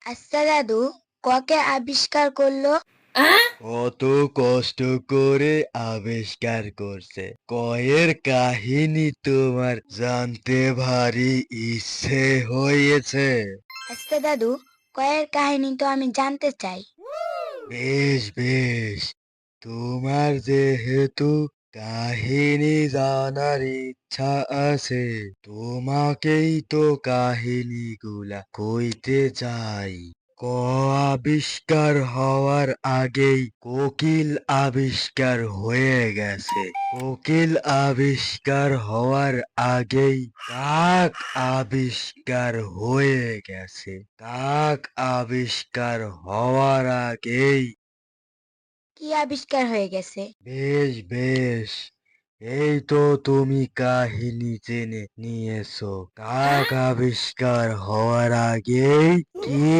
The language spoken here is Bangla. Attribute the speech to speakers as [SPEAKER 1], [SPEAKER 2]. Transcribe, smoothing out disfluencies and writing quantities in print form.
[SPEAKER 1] আচ্ছা দাদু, ককে আবিষ্কার করলো?
[SPEAKER 2] কত কষ্ট করে আবিষ্কার করছে, কয়ের কাহিনী তোমার জানতে ভারী ইচ্ছে হয়েছে।
[SPEAKER 1] আচ্ছা দাদু, কয়ের কাহিনী তো আমি জানতে চাই।
[SPEAKER 2] বেশ বেশ, তোমার যেহেতু কাহিনী জানার ইচ্ছা আছে, তোমাকেই তো কাহিনীগুলা কইতে চাই। ক আবিষ্কার হওয়ার আগেই কোকিল আবিষ্কার হয়ে গেছে, কোকিল আবিষ্কার হওয়ার আগেই কাক আবিষ্কার হয়ে গেছে, কাক আবিষ্কার হওয়ার আগেই।
[SPEAKER 1] কি আবিষ্কার হয়ে গেছে?
[SPEAKER 2] বেশ বেশ, এই তো তুমি কাহিনী জেনে নিয়েছো। কাক আবিষ্কার হওয়ার আগেই কি